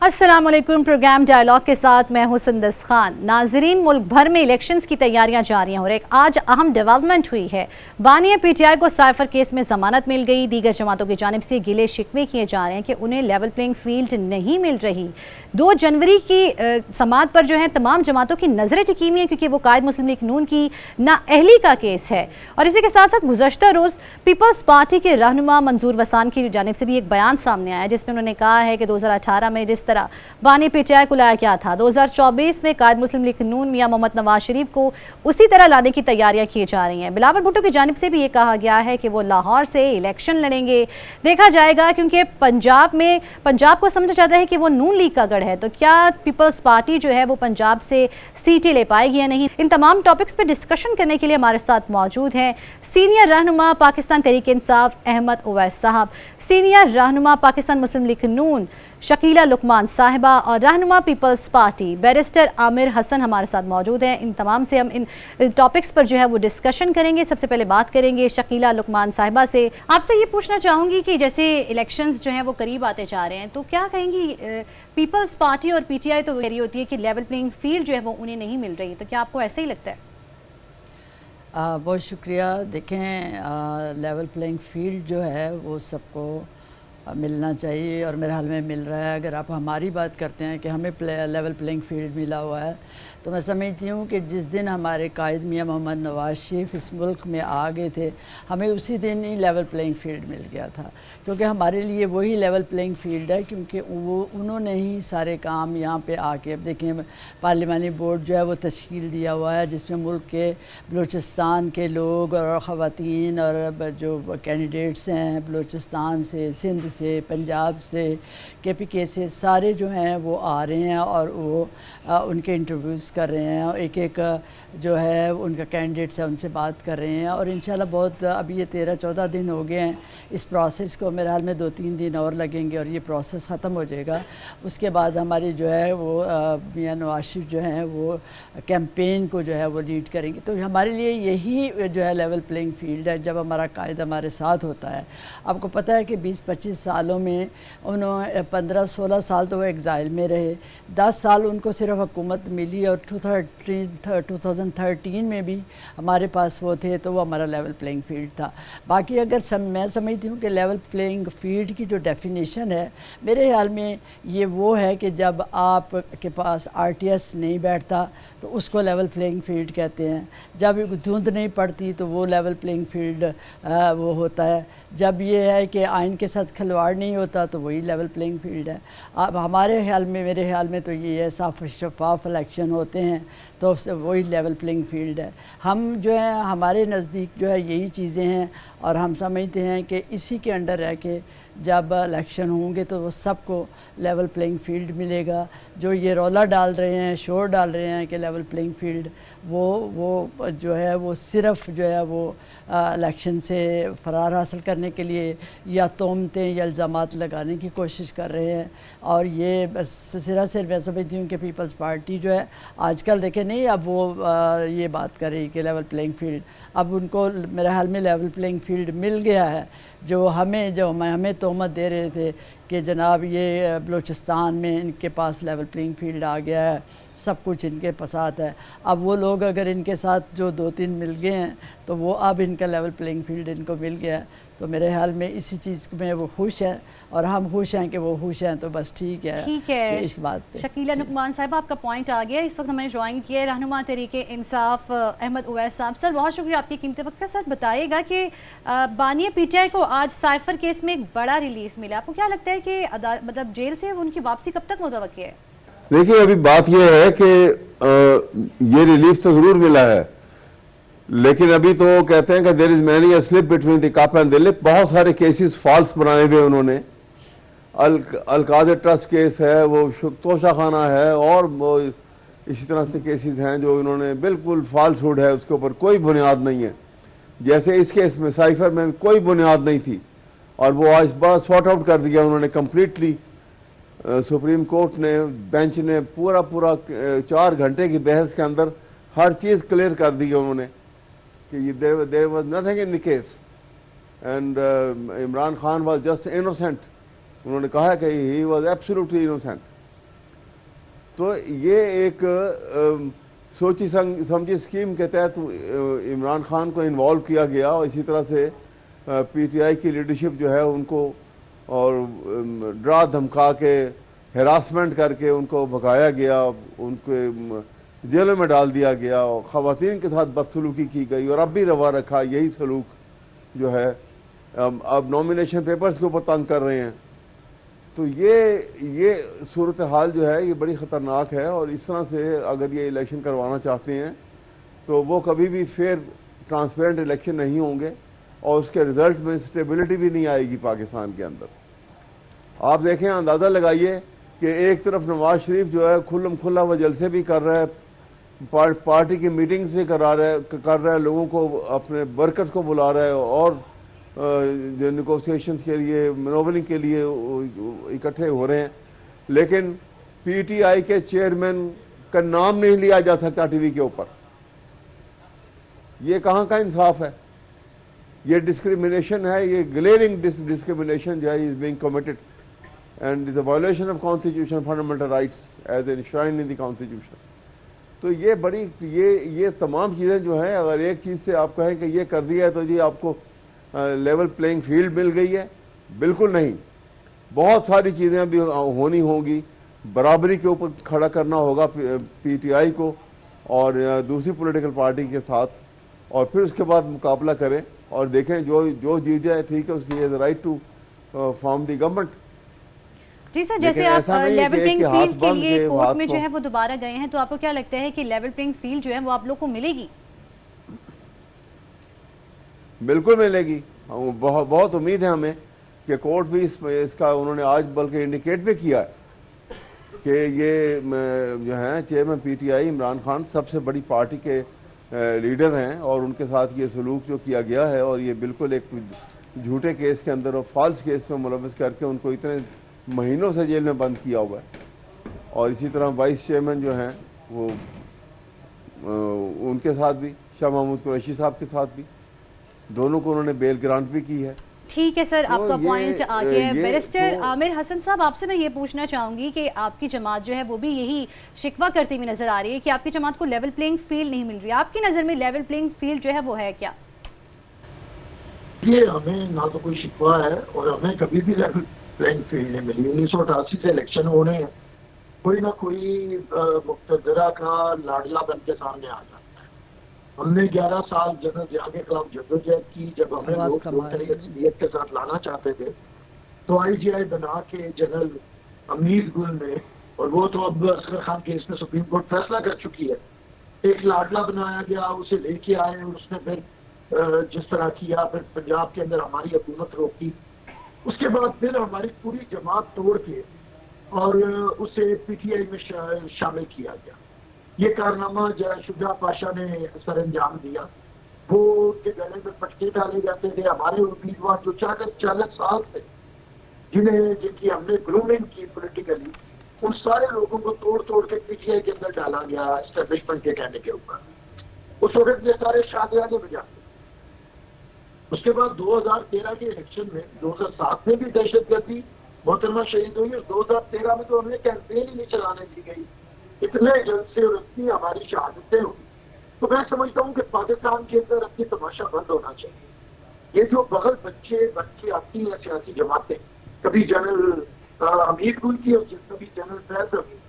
अस्सलाम वालेकुम। Programme dialogue के साथ मैं हूं सुंदस खान। नाजरीन, मुल्क भर में इलेक्शंस की तैयारियां जारी हैं और एक आज अहम डेवलपमेंट हुई है। बानी पीटीआई को साइफर केस में जमानत मिल गई। दीगर जमातों की जानिब से गिले शिकवे किए जा रहे हैं कि उन्हें लेवल प्लेइंग फील्ड नहीं मिल रही। 2 जनवरी की समात पर जो है तमाम जमातों की नजरें टिकी हुई हैं क्योंकि वो कायद मुस्लिम लीग नून की नाअहली का केस है। और इसी के साथ साथ गुज़श्ता रोज़ पीपल्स पार्टी के रहनुमा मंजूर वसान की जानिब से भी एक बयान सामने आया जिसमें उन्होंने कहा है कि 2018 में जिस तरह बानी पीटीआई को लाया गया था, 2024 में कायद मुस्लिम लीग नून मियां मोहम्मद नवाज शरीफ को उसी तरह लाने की तैयारियां की जा रही हैं। बिलावल भुट्टो की जानिब से भी ये कहा गया है कि वो लाहौर से इलेक्शन लड़ेंगे। देखा जाएगा क्योंकि पंजाब को समझा जाता है कि वो नून लीग का गढ़ है, तो क्या पीपल्स पार्टी जो है वो पंजाब से सीटें ले पाएगी या नहीं। इन तमाम टॉपिक्स पर डिस्कशन करने के लिए हमारे साथ मौजूद हैं सीनियर रहनुमा पाकिस्तान तहरीक इंसाफ अहमद उवैस साहब, सीनियर रहनुमा पाकिस्तान मुस्लिम लीग नून शकीला लुकमान साहिबा और रहनुमा Peoples Party barrister Amir Hasan हमारे साथ मौजूद हैं। इन तमाम से हम इन टॉपिक्स पर जो है वो डिस्कशन करेंगे। सबसे पहले बात करेंगे शकीला लुकमान साहिबा से। आपसे ये पूछना चाहूँगी कि जैसे इलेक्शंस जो हैं वो करीब आते जा रहे हैं, तो क्या कहेंगी पीपल्स पार्टी और पीटीआई तो कह रही होती है कि लेवल प्लेइंग फील्ड जो है वो उन्हें नहीं मिल रही, तो क्या आपको ऐसा ही लगता है? बहुत शुक्रिया। देखें, लेवल प्लेइंग फील्ड जो है वो सबको मिलना चाहिए और मेरे हाल में मिल रहा है। अगर आप हमारी बात करते हैं कि हमें लेवल प्लेइंग फील्ड मिला हुआ है, तो मैं समझती हूँ कि जिस दिन हमारे कायद मियां मोहम्मद नवाज शरीफ इस मुल्क में आ गए थे, हमें उसी दिन ही लेवल प्लेइंग फील्ड मिल गया था, क्योंकि हमारे लिए वही लेवल प्लेइंग फील्ड है, क्योंकि उन्होंने ही सारे काम यहाँ पे आके, अब देखें पार्लिमानी बोर्ड जो है वो तश्कील दिया हुआ है जिसमें मुल्क के बलूचिस्तान के लोग और ख़वातीन और जो कैंडिडेट्स हैं बलूचिस्तान से, सिंध से, पंजाब से, KPK से, सारे जो हैं वो आ रहे हैं और वो उनके इंटरव्यूज़ कर रहे हैं और एक जो है उनका कैंडिडेट्स है उनसे बात कर रहे हैं और इंशाल्लाह बहुत अभी ये 13-14 दिन हो गए हैं इस प्रोसेस को। मेरे हाल में 2-3 दिन और लगेंगे और ये प्रोसेस ख़त्म हो जाएगा। उसके बाद हमारी जो है वो मियां नवाज शरीफ जो हैं वो कैंपेन को जो है वो लीड करेंगे। तो हमारे लिए यही जो है लेवल प्लेइंग फील्ड है जब हमारा कायद हमारे साथ होता है। आपको पता है कि 20-25 सालों में उन्होंने 15-16 साल तो वो एग्ज़ाइल में रहे, 10 साल उनको सिर्फ हुकूमत मिली और 2013 में भी हमारे पास वो थे, तो वो हमारा लेवल प्लेइंग फील्ड था। बाकी अगर मैं समझती हूँ कि लेवल प्लेइंग फील्ड की जो डेफिनेशन है मेरे ख्याल में ये वो है कि जब आपके पास RTS नहीं बैठता तो उसको लेवल प्लेइंग फील्ड कहते हैं, जब धुंध नहीं पड़ती तो वो लेवल प्लेइंग फील्ड वो होता है, जब ये है कि आइन के साथ खिलवाड़ नहीं होता तो वही लेवल प्लेइंग फील्ड है। अब हमारे ख्याल में, मेरे ख्याल में तो ये है साफ शफाफ इलेक्शन होते हैं तो वही लेवल प्लेइंग फील्ड है। हम जो है हमारे नज़दीक जो है यही चीज़ें हैं और हम समझते हैं कि इसी के अंडर रह के जब इलेक्शन होंगे तो वो सबको लेवल प्लेइंग फील्ड मिलेगा। जो ये रौला डाल रहे हैं, शोर डाल रहे हैं कि लेवल प्लेइंग फील्ड, वो जो है वो सिर्फ़ जो है वो इलेक्शन से फ़रार हासिल करने के लिए या तोहमतें या इल्ज़ामात लगाने की कोशिश कर रहे हैं। और ये बस सिर्फ मैं समझती हूँ कि पीपल्स पार्टी जो है आजकल देखें नहीं, अब वो ये बात कर रही कि लेवल प्लेइंग फील्ड, अब उनको मेरे हाल में लेवल प्लेइंग फील्ड मिल गया है। जो हमें तोहमत दे रहे थे कि जनाब ये बलूचिस्तान में इनके पास लेवल प्लेइंग फील्ड आ गया है, सब कुछ इनके साथ है, अब वो लोग अगर इनके साथ जो 2-3 मिल गए हैं तो वो अब इनका लेवल प्लेइंग फील्ड इनको मिल गया है। तो मेरे ख्याल में इसी चीज़ में वो खुश है और हम खुश हैं कि वो खुश हैं, तो बस ठीक है इस बात पे। शकीला लुकमान साहब, आपका पॉइंट आ गया। इस वक्त हमें ज्वाइन किया रहनुमा तहरीक इंसाफ अहमद उवैस साहब। सर, बहुत शुक्रिया आपकी कीमती वक्त का। सर बताइएगा कि बानी पीटीआई को आज साइफर केस में एक बड़ा रिलीफ मिला, आपको क्या लगता है कि मतलब जेल से उनकी वापसी कब तक मुतवक्की है? देखिए, अभी बात यह है कि ये रिलीफ तो जरूर मिला है, लेकिन अभी तो कहते हैं कि there is many slip between the cup and the lip. बहुत सारे केसेस फॉल्स बनाए हुए उन्होंने। अलकादर ट्रस्ट केस है, वो तोशा खाना है और वो इसी तरह से केसेस हैं जो इन्होंने बिल्कुल फॉल्सहुड है, उसके ऊपर कोई बुनियाद नहीं है। जैसे इस केस में साइफर में कोई बुनियाद नहीं थी और वो आज बड़ा सॉर्ट आउट कर दिया उन्होंने कम्प्लीटली। सुप्रीम कोर्ट ने, बेंच ने पूरा 4 घंटे की बहस के अंदर हर चीज़ क्लियर कर दी उन्होंने कि there was nothing in the case and Imran Khan was just innocent. उन्होंने कहा कि ही वाज एब्सोल्युटली इनोसेंट। तो ये एक सोची समझी स्कीम के तहत इमरान खान को इन्वॉल्व किया गया और इसी तरह से पीटीआई की लीडरशिप जो है उनको और डरा धमका के हरासमेंट करके उनको भगाया गया, उनके जेलों में डाल दिया गया और ख़वातीन के साथ बदसलूकी की गई और अब भी रवा रखा यही सलूक जो है अब नॉमिनेशन पेपर्स के ऊपर तंग कर रहे हैं। तो ये सूरत हाल जो है ये बड़ी ख़तरनाक है और इस तरह से अगर ये इलेक्शन करवाना चाहते हैं तो वो कभी भी फेयर ट्रांसपेरेंट इलेक्शन नहीं होंगे और उसके रिज़ल्ट में स्टेबिलिटी भी नहीं आएगी पाकिस्तान के अंदर। आप देखें, अंदाज़ा लगाइए कि एक तरफ नवाज शरीफ जो है खुल्लम खुल्ला व जलसे भी कर रहा है, पार्टी की मीटिंग्स भी कर रहा है, लोगों को अपने वर्कर्स को बुला रहा है और जो निगोशिएशंस के लिए मनोवरिंग के लिए इकट्ठे हो रहे हैं, लेकिन पीटीआई के चेयरमैन का नाम नहीं लिया जा सकता टीवी के ऊपर। ये कहाँ का इंसाफ है? ये डिस्क्रिमिनेशन है, ये ग्लेरिंग डिस्क्रिमिनेशन जो है is being committed and is a violation of constitution fundamental rights as enshrined in the constitution. तो ये बड़ी ये तमाम चीज़ें जो हैं, अगर एक चीज़ से आप कहें कि ये कर दिया है तो जी आपको लेवल प्लेइंग फील्ड मिल गई है, बिल्कुल नहीं। बहुत सारी चीज़ें अभी होनी होंगी, बराबरी के ऊपर खड़ा करना होगा पीटीआई को और दूसरी पॉलिटिकल पार्टी के साथ, और फिर उसके बाद मुकाबला करें और देखें जो जीत जाए ठीक है, उसकी is right to form the government. जी सर, जैसे आप लेवल प्लेइंग फील्ड के लिए कोर्ट में जो है वो दोबारा गए हैं, तो आपको क्या लगता है कि लेवल प्लेइंग फील्ड जो है वो आप लोग को मिलेगी? बिल्कुल मिलेगी, बहुत उम्मीद है हमें कि कोर्ट भी इसका उन्होंने आज बल्कि इंडिकेट भी किया है कि ये जो है चेयरमैन पीटीआई इमरान खान सबसे बड़ी पार्टी के लीडर हैं और उनके साथ ये सलूक जो किया गया है और ये बिल्कुल एक झूठे केस के अंदर और फॉल्स केस में मुलविस करके उनको इतने महीनों से जेल में बंद किया हुआ है। और इसी तरह वाइस चेयरमैन जो हैं वो उनके साथ भी शाह महमूद कुरैशी साहब के साथ भी दोनों को उन्होंने बेल ग्रांट भी की है। ठीक है सर, आपका पॉइंट आ गया है। बैरिस्टर आमिर हसन साहब, आपसे मैं ये पूछना चाहूंगी कि आपकी जमात जो है वो भी यही शिकवा करती हुई नजर आ रही है कि आपकी जमात को लेवल प्लेइंग फील्ड नहीं मिल रही। आपकी नज़र में लेवल प्लेइंग फील्ड जो है वो है क्या? ये हमें ना तो कोई शिकवा है और हमें कभी भी लेवल प्लेइंग फील्ड नहीं मिली। 1988 से इलेक्शन हो रहे हैं, कोई ना कोई मुक्तदरा का लाडला बन के सामने आ जाता है। हमने 11 साल जनरल जिया के खिलाफ जद्दोजहद की, जब हमें लोग अक्सरियत के साथ लाना चाहते थे तो IGI बना के जनरल अमीर गुल ने, और वो तो अब असगर खान केस में सुप्रीम कोर्ट फैसला कर चुकी है, एक लाडला बनाया गया, उसे लेके आए और उसने फिर जिस तरह किया, फिर पंजाब के अंदर हमारी हुकूमत रोकी, उसके बाद फिर हमारी पूरी जमात तोड़ के और उसे PTI में शामिल किया गया। ये कारनामा शुजा पाशा ने सर अंजाम दिया। वो के गले में पटके डाले जाते थे। हमारे उम्मीदवार जो 40 साल थे जिनकी हमने ग्रूमिंग की पॉलिटिकली, उन सारे लोगों को तोड़ के PTI के अंदर डाला गया एस्टेब्लिशमेंट के कहने के ऊपर। उस वक्त ये सारे शादियाने बजाते। उसके बाद 2013 के इलेक्शन में 2007 में भी दहशतगर्दी मोहतरमा शहीद हुई और 2013 में तो हमें कैंपेन ही नहीं चलाने दी गई। इतने जलसे और इतनी हमारी शहादतें हुई। तो मैं समझता हूँ कि पाकिस्तान के अंदर अपनी तमाशा बंद होना चाहिए। ये जो बगल बच्चे आती हैं सियासी जमातें, कभी जनरल अमीर गुल की और कभी जनरल फैज रफी,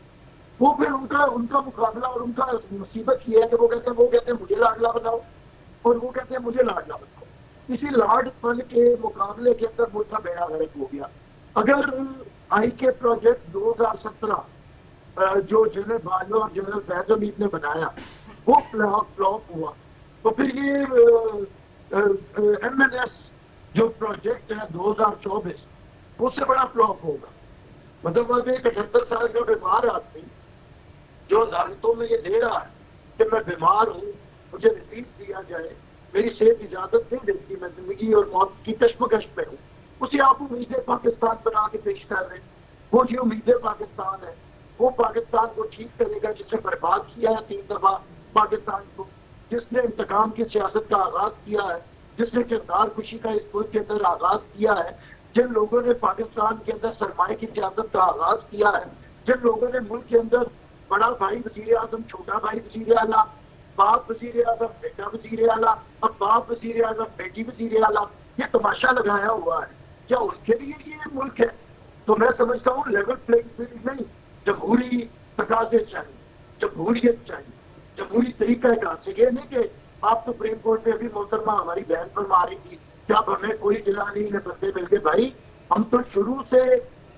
वो फिर उनका मुकाबला और उनका मुसीबत ये है कि वो कहते हैं मुझे लाडला बनाओ और वो कहते हैं मुझे लाडला बनाओ। इसी लाडपन के मुकाबले के अंदर मुल्क का बेड़ा गर्क हो गया। अगर IK प्रोजेक्ट 2017 जो जनरल बाजवा और जनरल फैज हमीद ने बनाया वो फ्लॉप हुआ, तो फिर ये MNS जो प्रोजेक्ट है 2024 उससे बड़ा फ्लॉप होगा। मतलब एक 78 साल का बीमार आदमी जो अदालतों में ये दे रहा है कि मैं बीमार हूँ, मुझे रिलीफ दिया जाए, मेरी सेहत इजाजत नहीं देती, मैं जिंदगी और मौत की कश्मकश में हूँ, उसे आप उम्मीदें पाकिस्तान बना के पेश कर रहे हैं। वो जो उम्मीदें पाकिस्तान है वो पाकिस्तान को ठीक करेगा जिसने बर्बाद किया है 3 दफा पाकिस्तान को, जिसने इंतकाम की सियासत का आगाज किया है, जिसने किरदार खुशी का इस मुल्क के अंदर आगाज किया है, जिन लोगों ने पाकिस्तान के अंदर सरमाए की सियासत का आगाज किया है, जिन लोगों ने मुल्क के अंदर बड़ा भाई वजीर आजम, छोटा भाई वजीर आला, बाप वजीर आजम, बेटा वजीर आला, अब बाप वजीर आजम, बेटी वजीर आला, ये तमाशा लगाया हुआ है। क्या उसके लिए ये मुल्क है? तो मैं समझता हूँ लेवल प्लेइंग फील्ड नहीं, जमहूरी तकाजे चाहिए, जमहूरियत चाहिए, जमहूरी तरीका से। ये नहीं कि आप तो सुप्रीम कोर्ट में अभी मोहतरमा हमारी बहन पर मार रही थी, जब हमें कोई जिला नहीं ने बंदे मिल गए। भाई हम तो शुरू से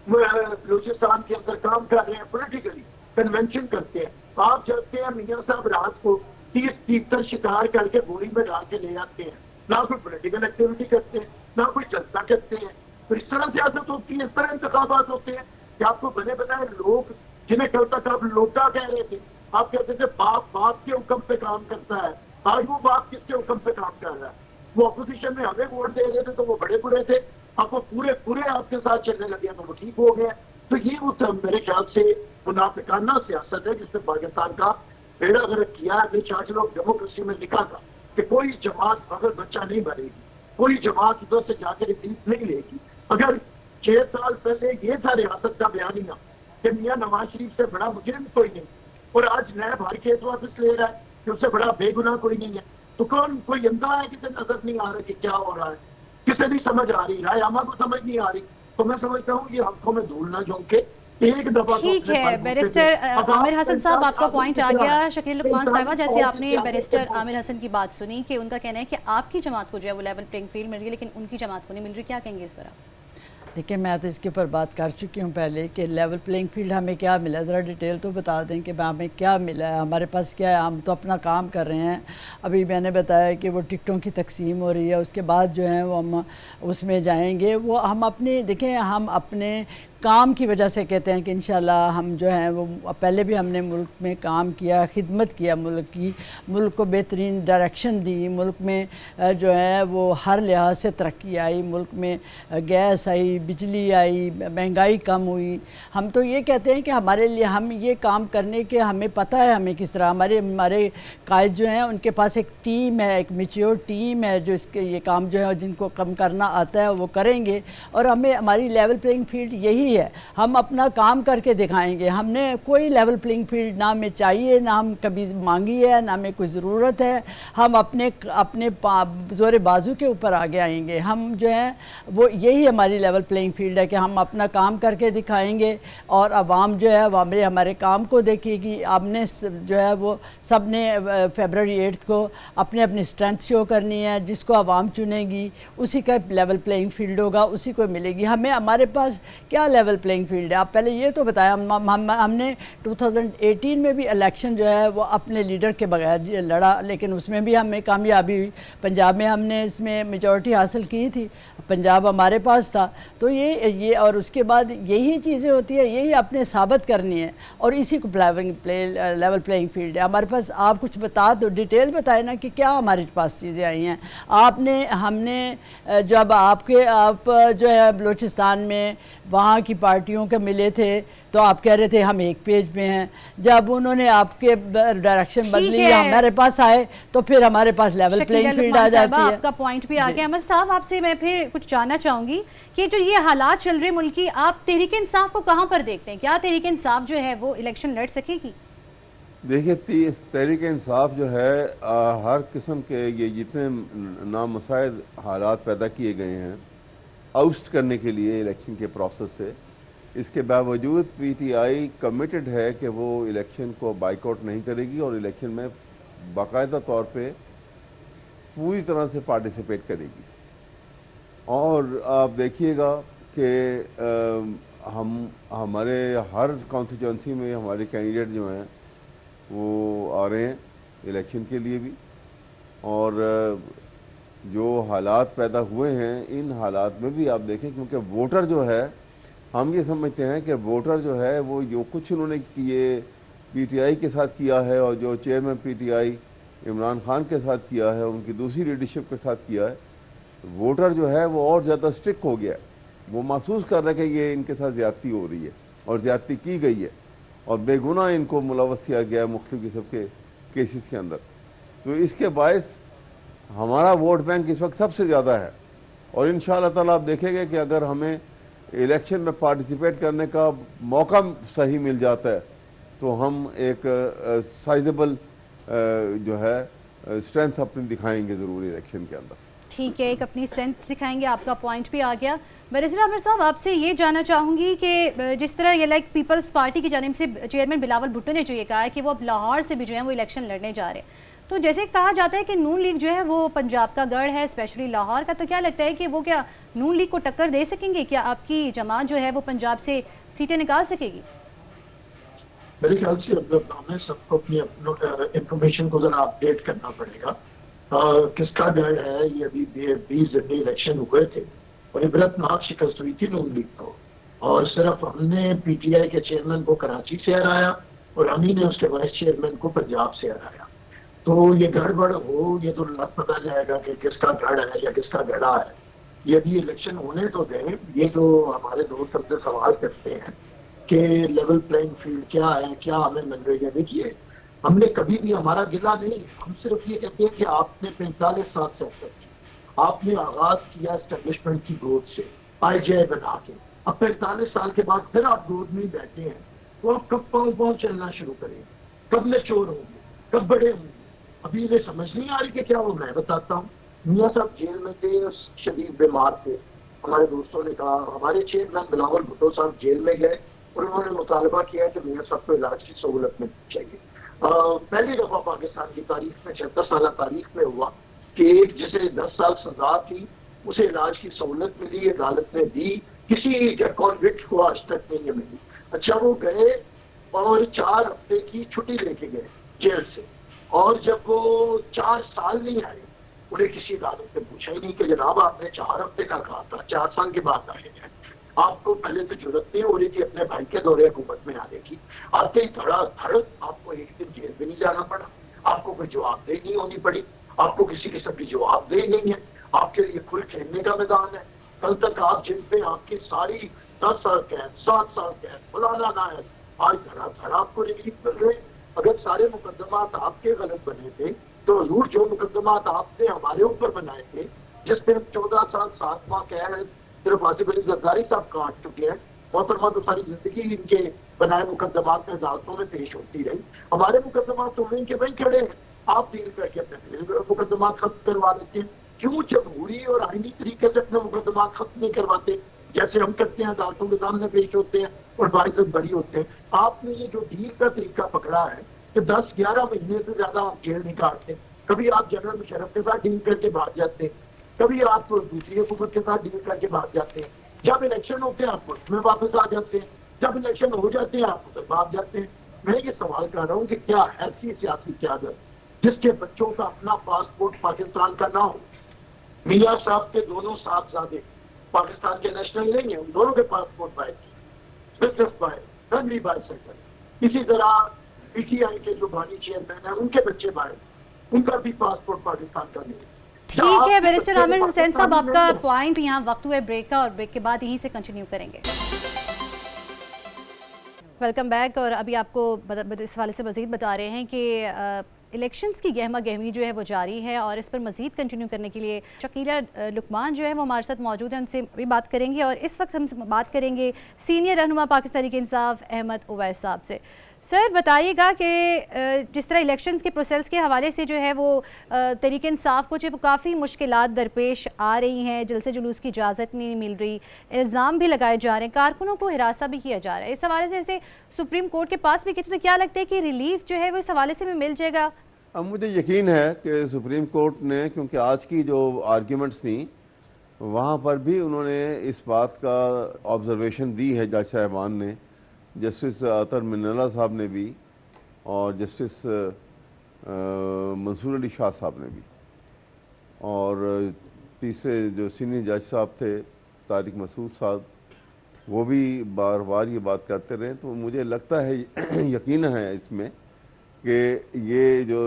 बलूचिस्तान के अंदर काम कर रहे हैं, पोलिटिकली कन्वेंशन करते हैं। आप जानते हैं मियाँ साहब रात को 30 तीतर शिकार करके बोरी में डाल के ले आते हैं, ना कोई पोलिटिकल एक्टिविटी करते हैं, ना कोई जनता करते हैं। तो इस तरह सियासत होती है, इस तरह इंतखाबात होते हैं कि आपको बने बनाए लोग, जिन्हें कल तक आप लोटा कह रहे थे, आप कहते थे बाप बाप के हुक्म पे काम करता है, आज वो बाप किसके हुक्म पे काम कर रहा है? वो अपोजिशन में हमें वोट दे रहे थे तो वो बड़े बुरे थे, अब वो पूरे पूरे आपके साथ चलने लगे तो वो ठीक हो गया। तो ये उस मेरे ख्याल से मुनाफिकाना सियासत है जिसने पाकिस्तान का बेड़ा गर्क किया है। अभी 4 लोग डेमोक्रेसी में लिखा था कि कोई जमात बगैर बच्चा नहीं भरेगी, कोई जमात इधर से जाकर रिसीव नहीं लेगी। अगर 6 साल पहले ये था रियासत का बयानिया कि मियाँ नवाज शरीफ से बड़ा मुजरिम कोई नहीं, और आज नया भारी केस वापस ले रहा है कि उससे बड़ा बेगुनाह कोई नहीं है, तो कौन कोई अंधा है किसे नजर नहीं आ रहा कि क्या हो रहा है? किसे नहीं समझ आ रही, राय आमा को समझ नहीं आ रही। तो मैं समझता हूँ ये आंखों में धूल ना झोंके, एक दफा ठीक है बैरिस्टर आमिर हसन साहब, आपका पॉइंट आ गया। शकील लुकमान साहिबा, जैसे आपने बैरिस्टर आमिर हसन की बात सुनी कि उनका कहना है कि आपकी जमात को जो है वो लेवल प्लेइंग फील्ड मिल रही है लेकिन उनकी जमात को नहीं मिल रही, क्या कहेंगे इस पर आप? देखिए मैं तो इसके ऊपर बात कर चुकी हूँ पहले कि लेवल प्लेइंग फील्ड हमें क्या मिला, ज़रा डिटेल तो बता दें कि हमें क्या मिला है, हमारे पास क्या है। हम तो अपना काम कर रहे हैं। अभी मैंने बताया कि वो टिकटों की तकसीम हो रही है, उसके बाद जो है वो हम उसमें जाएंगे। वो हम अपने देखें, हम अपने काम की वजह से कहते हैं कि इंशाल्लाह हम जो हैं वो पहले भी हमने मुल्क में काम किया, खिदमत किया मुल्क की, मुल्क को बेहतरीन डायरेक्शन दी, मुल्क में जो है वो हर लिहाज से तरक्की आई, मुल्क में गैस आई, बिजली आई, महंगाई कम हुई। हम तो ये कहते हैं कि हमारे लिए हम ये काम करने के हमें पता है हमें किस तरह, हमारे कायद जो हैं उनके पास एक टीम है, एक मैच्योर टीम है जो इसके ये काम जो है जिनको कम करना आता है वो करेंगे। और हमें हमारी लेवल प्लेइंग फील्ड यही है, हम अपना काम करके दिखाएंगे। हमने कोई लेवल प्लेइंग फील्ड ना हमें चाहिए, ना हम कभी मांगी है, ना हमें कोई ज़रूरत है। हम अपने ज़ोर बाजू के ऊपर आगे आएंगे। हम जो है वो यही हमारी लेवल प्लेइंग फील्ड है कि हम अपना काम करके दिखाएंगे और आवाम जो है वो हमारे काम को देखेगी। आपने जो है वो सब ने फरवरी 8 को अपने अपनी स्ट्रेंथ शो करनी है, जिसको आवाम चुनेगी उसी का लेवल प्लेइंग फील्ड होगा, उसी को मिलेगी। हमें हमारे पास क्या लेवल प्लेइंग फील्ड है आप पहले ये तो बताया। हमने 2018 में भी इलेक्शन जो है वो अपने लीडर के बगैर लड़ा, लेकिन उसमें भी हमें कामयाबी हुई। पंजाब में हमने इसमें मेजॉरिटी हासिल की थी, पंजाब हमारे पास था। तो ये और उसके बाद यही चीज़ें होती है, यही आपने साबित करनी है और इसी को लेवल प्लेइंग फील्ड है हमारे पास। आप कुछ बता दो, डिटेल बताए ना कि क्या हमारे पास चीज़ें आई हैं। हमने जब आप जो है बलूचिस्तान में वहाँ की पार्टियों के मिले थे तो आप कह रहे थे हम एक पेज पे हैं। जब उन्होंने आपके डायरेक्शन बदली हमारे पास आए तो फिर हमारे पास लेवल प्लेइंग फील्ड आ जाती है। आपका पॉइंट भी आ गया। अहमद साहब, आपसे मैं फिर कुछ जानना चाहूँगी कि जो ये हालात चल रहे मुल्क की, आप तहरीक इंसाफ को कहाँ पर देखते हैं? क्या तहरीक इंसाफ जो है वो इलेक्शन लड़ सकेगी? देखिए, तहरीक इंसाफ जो है हर किस्म के ये जितने नामसाइद हालात पैदा किए गए हैं आउस्ट करने के लिए इलेक्शन के प्रोसेस से, इसके बावजूद पीटीआई कमिटेड है कि वो इलेक्शन को बाइकआउट नहीं करेगी और इलेक्शन में बाकायदा तौर पे पूरी तरह से पार्टिसिपेट करेगी। और आप देखिएगा कि हमारे हर कॉन्स्टिट्यूंसी में हमारे कैंडिडेट जो हैं वो आ रहे हैं इलेक्शन के लिए भी। और जो हालात पैदा हुए हैं इन हालात में भी आप देखें, क्योंकि वोटर जो है, हम ये समझते हैं कि वोटर जो है वो जो कुछ उन्होंने किए पीटीआई के साथ किया है और जो चेयरमैन पीटीआई इमरान खान के साथ किया है, उनकी दूसरी लीडरशिप के साथ किया है, वोटर जो है वो और ज़्यादा स्ट्रिक्ट हो गया है। वो महसूस कर रहे हैं कि ये इनके साथ ज़्यादती हो रही है और ज़्यादती की गई है और बेगुनाह इनको मुलव्वस किया गया है मुख्तलिफ किस्म के केसेस के अंदर। तो इसके बायस हमारा वोट बैंक इस वक्त सबसे ज़्यादा है। और इंशाअल्लाह ताला आप देखेंगे कि अगर हमें इलेक्शन में पार्टिसिपेट करने का मौका सही मिल जाता है तो हम एक साइजेबल जो है स्ट्रेंथ अपनी दिखाएंगे ज़रूर इलेक्शन के अंदर। ठीक है, एक अपनी स्ट्रेंथ दिखाएंगे, आपका पॉइंट भी आ गया। बैरिस्टर आमिर साहब, आपसे ये जानना चाहूँगी कि जिस तरह ये लाइक पीपल्स पार्टी की जानिब से चेयरमैन बिलावल भुट्टो ने जो ये कहा है कि वो अब लाहौर से भी जो है वो इलेक्शन लड़ने जा रहे हैं, तो जैसे कहा जाता है कि नून लीग जो है वो पंजाब का गढ़ है, स्पेशली लाहौर का, तो क्या लगता है कि वो क्या नून लीग को टक्कर दे सकेंगे? क्या आपकी जमात जो है वो पंजाब से सीटें निकाल सकेगी? मेरे ख्याल से अब हमें सबको अपनी इंफॉर्मेशन को जरा अपडेट करना पड़ेगा। किसका गढ़ है ये? अभी 20 जनवरी इलेक्शन हुए थे और इबरतनाक शिकस्त हुई थी नून लीग को, और सिर्फ हमने पीटीआई के चेयरमैन को कराची से हराया और हम ही ने उसके वाइस चेयरमैन को पंजाब से हराया। तो ये गड़बड़ हो, ये तो पता जाएगा कि किसका गढ़ है या किसका गढ़ा है। ये भी इलेक्शन होने तो दें। ये जो हमारे दोस्त हमसे सवाल करते हैं कि लेवल प्लेइंग फील्ड क्या है, क्या हमें मिल रही है, देखिए हमने कभी भी, हमारा गिला नहीं, हम सिर्फ ये कहते हैं कि आपने 45 साल से असर की, आपने आगाज किया एस्टेब्लिशमेंट की ग्रोथ से आईजीआई बना के, अब 45 साल के बाद फिर आप ग्रोथ में बैठे हैं, तो आप कब पाँव चलना शुरू करेंगे, कब मैच्योर होंगे, कब बड़े होंगे? अभी इन्हें समझ नहीं आ रही कि क्या वो। मैं बताता हूँ, मियाँ साहब जेल में थे, शदीद बीमार थे, हमारे दोस्तों ने कहा, हमारे चेयरमैन बिलावल भुट्टो साहब जेल में गए और उन्होंने मुतालबा किया कि मियाँ साहब को इलाज की सहूलत मिलनी चाहिए। पहली दफा पाकिस्तान की तारीख में, 76 साल तारीख में हुआ कि एक जिसे 10 साल सजा थी उसे इलाज की सहूलत मिली, अदालत ने दी, किसी कॉन्विक्ट को आज तक नहीं मिली। अच्छा, वो गए और 4 हफ्ते की छुट्टी लेके गए जेल से, और जब वो 4 साल नहीं आए, उन्हें किसी अदालत ने पूछा ही नहीं कि जनाब आपने 4 हफ्ते का कहा था, 4 साल के बाद आए हैं। आपको पहले तो जरूरत नहीं हो रही थी अपने भाई के दौरे हुकूमत में आने की, आते ही धड़ा धड़ आपको एक दिन जेल भी नहीं जाना पड़ा, आपको कोई जवाबदेही नहीं होनी पड़ी, आपको किसी किस्म की जवाबदेही नहीं है, आपके लिए खुल खेलने का मैदान है। कल तक आप जिन पे आपकी सारी 10 साल कैद, 7 साल कैद, फलाना नायक, आज धड़ा धड़ा आपको रिलीफ मिल रहे। अगर सारे मुकदमात आपके गलत बने थे तो हजूर जो मुकदमात आपने हमारे ऊपर बनाए थे, जिसपे हम 14 साल 7 माह कैद सिर्फ आसिफ अली जरदारी साहब काट चुके हैं, मोहतरमा तो सारी जिंदगी इनके बनाए मुकदमात में अदालतों में पेश होती रही। हमारे मुकदमात तो वहीं के वहीं खड़े हैं, आप डील करके अपने मुकदमात खत्म करवा देते हैं। क्यों जमहूरी और आईनी तरीके से अपने मुकदमात खत्म नहीं करवाते, जैसे हम करते हैं, अदालतों के सामने पेश होते हैं और बाइज्जत बरी होते हैं। आपने ये जो डील का तरीका पकड़ा है कि 10-11 महीने से ज्यादा आप जेल नहीं काटते, कभी आप जनरल मुशर्रफ के साथ डील करके भाग जाते हैं, कभी आप दूसरी हुकूमत के साथ डील करके भाग जाते हैं, जब इलेक्शन होते हैं आप मुल्क में वापस आ जाते हैं, जब इलेक्शन हो जाते हैं आप उधर भाग जाते हैं। मैं ये सवाल कर रहा हूँ कि क्या ऐसी सियासी क्यादत जिसके बच्चों का अपना पासपोर्ट पाकिस्तान का ना हो, मियाँ साहब के दोनों साहबजादे पाकिस्तान के नेशनल नहीं है, उन दोनों के passport by business by, family by settle, इसी तरह पीटीआई के जो बानी चेयरमैन है उनके बच्चे बाय, उनका भी पासपोर्ट पाकिस्तान का नहीं है। ठीक है बैरिस्टर आमिर हुसैन साहब, आपका पॉइंट यहाँ वक्त हुए ब्रेक का, और ब्रेक के बाद यहीं से कंटिन्यू करेंगे। Welcome back. और अभी आपको इस हवाले से मज़ीद बता रहे हैं कि इलेक्शंस की गहमा गहमी जो है वो जारी है, और इस पर मज़ीद कंटिन्यू करने के लिए शकीला लुकमान जो है वो हमारे साथ मौजूद हैं, उनसे भी बात करेंगे। और इस वक्त हम बात करेंगे सीनियर रहनुमा पाकिस्तान के इंसाफ अहमद उवैस साहब से। सर बताइएगा कि जिस तरह इलेक्शंस के प्रोसेस के हवाले से जो है वो तहरीक इंसाफ को जो वो काफ़ी मुश्किलात दरपेश आ रही हैं, जलसे जुलूस की इजाज़त नहीं मिल रही, इल्ज़ाम भी लगाए जा रहे हैं, कारकुनों को हिरासा भी किया जा रहा है। इस हवाले से जैसे सुप्रीम कोर्ट के पास भी किए, तो क्या लगता है कि रिलीफ जो है वो इस हवाले से भी मिल जाएगा? अब मुझे यकीन है कि सुप्रीम कोर्ट ने, क्योंकि आज की जो आर्ग्यूमेंट्स थी वहाँ पर भी उन्होंने इस बात का ऑब्जर्वेशन दी है, जज साहबान ने, जस्टिस अतर मिनल्ला साहब ने भी और जस्टिस मंसूर अली शाह साहब ने भी, और तीसरे जो सीनियर जज साहब थे तारिक मसूद साहब, वो भी बार बार ये बात करते रहे। तो मुझे लगता है यकीन है इसमें कि ये जो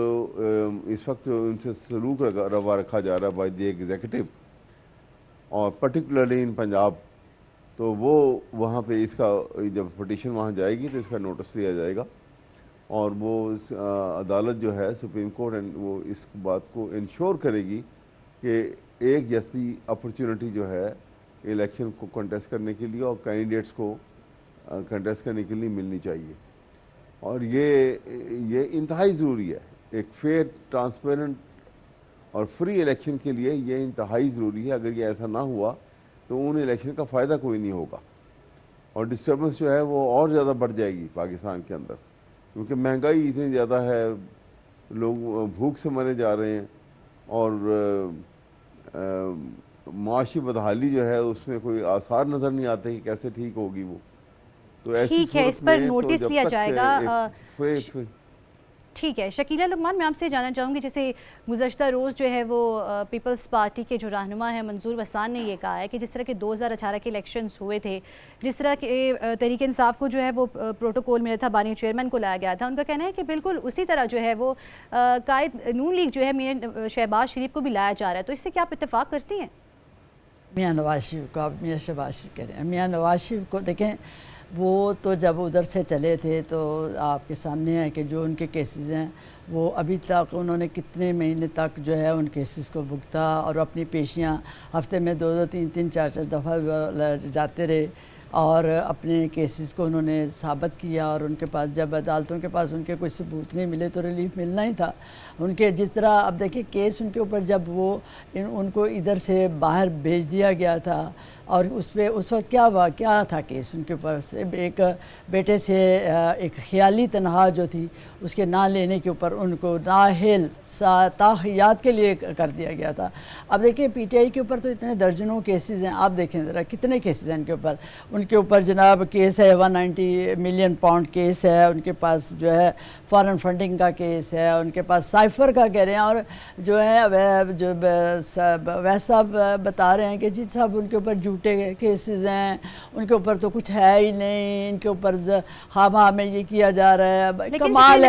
इस वक्त जो उनसे सलूक रवा रखा जा रहा है बाय द एग्जीक्यूटिव, और पर्टिकुलरली इन पंजाब, तो वो वहाँ पे इसका जब पिटीशन वहाँ जाएगी तो इसका नोटिस लिया जाएगा, और वो अदालत जो है सुप्रीम कोर्ट वो इस बात को इंश्योर करेगी कि एक जैसी अपॉर्चुनिटी जो है इलेक्शन को कंटेस्ट करने के लिए और कैंडिडेट्स को कंटेस्ट करने के लिए मिलनी चाहिए। और ये इंतहाई ज़रूरी है। एक फेयर, ट्रांसपेरेंट और फ्री इलेक्शन के लिए ये इंतहाई ज़रूरी है। अगर ये ऐसा ना हुआ तो उन इलेक्शन का फ़ायदा कोई नहीं होगा और डिस्टर्बेंस जो है वो और ज़्यादा बढ़ जाएगी पाकिस्तान के अंदर, क्योंकि महंगाई इतनी ज़्यादा है, लोग भूख से मरे जा रहे हैं और माशी बदहाली जो है उसमें कोई आसार नज़र नहीं आते कि कैसे ठीक होगी वो। तो ऐसी ठीक है, इस सूरत पर में तो नोटिस जब लिया तक जाएगा। ठीक है शकीला लुकमान, मैं आपसे जानना चाहूँगी, जैसे गुज़श्ता रोज़ जो है वो पीपल्स पार्टी के जो रहनुमा है मंजूर वसान ने ये कहा है कि जिस तरह के 2018 के इलेक्शंस हुए थे, जिस तरह के तहरीक इंसाफ को जो है वो प्रोटोकॉल मिला था, बानी चेयरमैन को लाया गया था, उनका कहना है कि बिल्कुल उसी तरह जो है वो कायद नून लीग जो है मियां शहबाज शरीफ को भी लाया जा रहा है। तो इससे क्या आप इत्तेफाक करती हैं? मियां नवाज शरीफ को आप मियां शहबाज शरीफ कह रहे हैं। मियां नवाज शरीफ को देखें, वो तो जब उधर से चले थे तो आपके सामने है कि जो उनके केसेस हैं वो अभी तक उन्होंने कितने महीने तक जो है उन केसेस को भुगता और अपनी पेशियां हफ्ते में 2-2, 3-3, 4-4 दफ़ा जाते रहे और अपने केसेस को उन्होंने साबित किया और उनके पास जब अदालतों के पास उनके कोई सबूत नहीं मिले तो रिलीफ मिलना ही था उनके। जिस तरह अब देखिए केस उनके ऊपर जब वो उनको इधर से बाहर भेज दिया गया था और उस वक्त क्या था केस उनके ऊपर से, एक बेटे से एक ख्याली तनहा जो थी उसके ना लेने के ऊपर उनको नाहिल ताहियात के लिए कर दिया गया था। अब देखिए पीटीआई के ऊपर तो इतने दर्जनों केसेस हैं, आप देखें ज़रा कितने केसेस हैं उनके ऊपर जनाब केस है 190 मिलियन पाउंड केस है, उनके पास जो है फॉरेन फंडिंग का केस है, उनके पास साइफर का कह रहे हैं और जो है वैसा बता रहे हैं कि जी साहब उनके ऊपर झूठे केसेस हैं, उनके ऊपर तो कुछ है ही नहीं, इनके ऊपर हाँ में ये किया जा रहा है। कमाल है।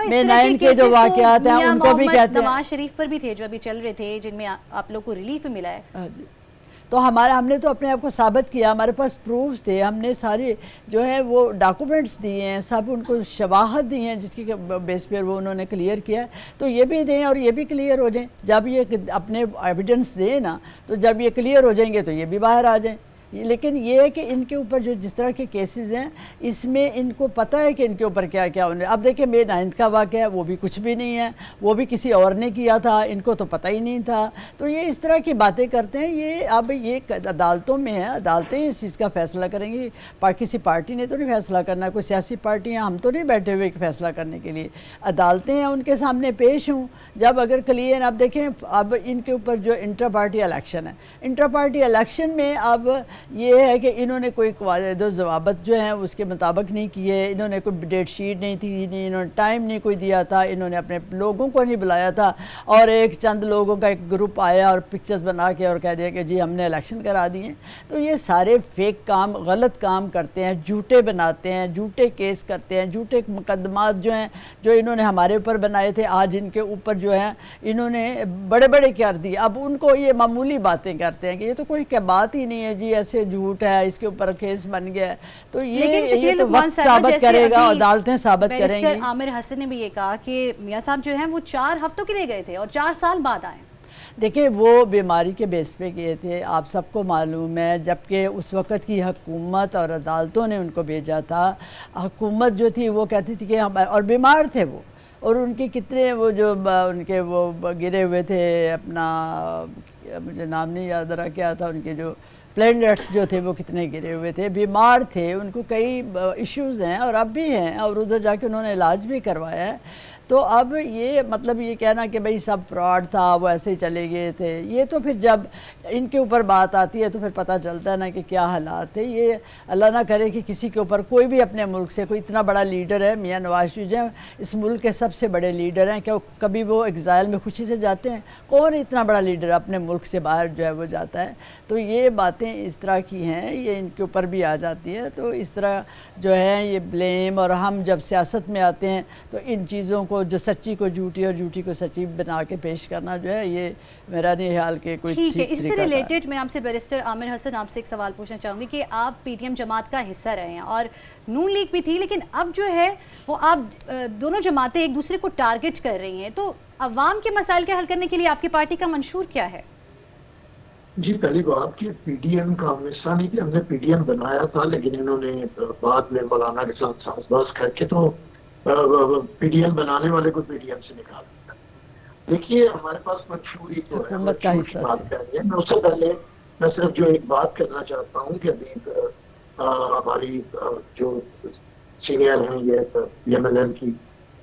मैं 9 के जो वाक़यात हैं उनको भी कहते हैं, नवाज शरीफ पर भी थे जो अभी चल रहे थे जिनमें आप लोग को रिलीफ मिला है। तो हमने तो अपने आप को साबित किया, हमारे पास प्रूफ्स थे, हमने सारे जो है वो डॉक्यूमेंट्स दिए हैं, सब उनको शवाहद दी हैं जिसकी बेस पर वो उन्होंने क्लियर किया है। तो ये भी दें और ये भी क्लियर हो जाएं। जब ये अपने एविडेंस दें ना तो जब ये क्लियर हो जाएंगे तो ये भी बाहर आ जाएं। लेकिन ये है कि इनके ऊपर जो जिस तरह के केसेस हैं इसमें इनको पता है कि इनके ऊपर क्या क्या होने। अब देखिए मे 9 का वाक़या है, वो भी कुछ भी नहीं है, वो भी किसी और ने किया था, इनको तो पता ही नहीं था। तो ये इस तरह की बातें करते हैं। ये अब ये अदालतों में है, अदालतें इस चीज़ का फ़ैसला करेंगी। किसी पार्टी ने तो नहीं फैसला करना, कोई सियासी पार्टियाँ, हम तो नहीं बैठे हुए फैसला करने के लिए। अदालतें हैं, उनके सामने पेश हूँ जब अगर क्लियर। अब देखें अब इनके ऊपर जो इंटर पार्टी इलेक्शन है, इंटर पार्टी इलेक्शन में अब ये है कि इन्होंने कोई ज़वाबत जो है उसके मुताबिक नहीं किए, इन्होंने कोई डेट शीट नहीं थी, नहीं इन्होंने टाइम नहीं कोई दिया था, इन्होंने अपने लोगों को नहीं बुलाया था और एक चंद लोगों का एक ग्रुप आया और पिक्चर्स बना के और कह दिया कि जी हमने इलेक्शन करा दिए। तो ये सारे फेक काम, गलत काम करते हैं, झूठे बनाते हैं, झूठे केस करते हैं, झूठे मुकदमात जो हैं जो इन्होंने हमारे ऊपर बनाए थे आज इनके ऊपर जो है इन्होंने बड़े बड़े कर दिए। अब उनको ये मामूली बातें करते हैं कि ये तो कोई क्या बात ही नहीं है जी, ऐसे झूठ है, इसके ऊपर केस बन गया। तो ये तो वक्त साबित करेगा, अदालतें साबित करेंगी। आमिर हसन ने भी ये कहा कि मियां साहब जो हैं वो 4 हफ्तों के लिए गए थे और 4 साल बाद आए। देखिए वो बीमारी के बेस पे गए थे, आप सबको मालूम है, जबकि उस वक़्त की हुकूमत और अदालतों ने उनको भेजा था। हुकूमत जो थी वो कहती थी कि हम, और बीमार थे वो, और उनके कितने वो जो उनके वो गिरे हुए थे, अपना मुझे नाम नहीं याद रहा क्या था, उनके जो प्लेटलेट्स जो थे वो कितने गिरे हुए थे, बीमार थे, उनको कई इश्यूज़ हैं और अब भी हैं और उधर जाके उन्होंने इलाज भी करवाया है। तो अब ये मतलब ये कहना कि भाई सब फ्रॉड था, वो ऐसे ही चले गए थे, ये तो फिर जब इनके ऊपर बात आती है तो फिर पता चलता है ना कि क्या हालात थे। ये अल्लाह ना करे कि किसी के ऊपर कोई भी अपने मुल्क से, कोई इतना बड़ा लीडर है मियां नवाज शरीफ हैं, इस मुल्क के सबसे बड़े लीडर हैं, क्या कभी वो एग्ज़ाइल में खुशी से जाते हैं? कौन इतना बड़ा लीडर अपने मुल्क से बाहर जो है वो जाता है? तो ये बातें इस तरह की हैं, ये इनके ऊपर भी आ जाती है। तो इस तरह जो है ये ब्लेम, और हम जब सियासत में आते हैं तो इन चीज़ों को, जो सच्ची को झूठी और झूठी को सच्ची बना के पेश करना जो है, ये मेरा नहीं ख्याल के कोई ठीक है। इससे रिलेटेड मैं आपसे बैरिस्टर आमिर हसन आपसे एक सवाल पूछना चाहूँगी कि आप पीटीएम जमात का हिस्सा रहे हैं और नून लीग भी थी, लेकिन अब जो है वो आप दोनों जमातें एक दूसरे को टारगेट कर रही हैं, तो अवाम के मसाइल के हल करने के लिए आपकी पार्टी का मंशूर क्या है? जी, पहली बात कि पीडीएम का हम हिस्सा नहीं थे, हमने पीडीएम बनाया था, लेकिन इन्होंने बाद में मौलाना के साथ साजबाज करके तो पीडीएम बनाने वाले को पीडीएम से निकाल दिया। देखिए हमारे पास मंशूरी तो है, हुकूमत का हिस्सा बात थे। करेंगे। मैं उससे पहले मैं सिर्फ जो एक बात करना चाहता हूँ कि अभी हमारी जो सीनियर हैं ये PMLN की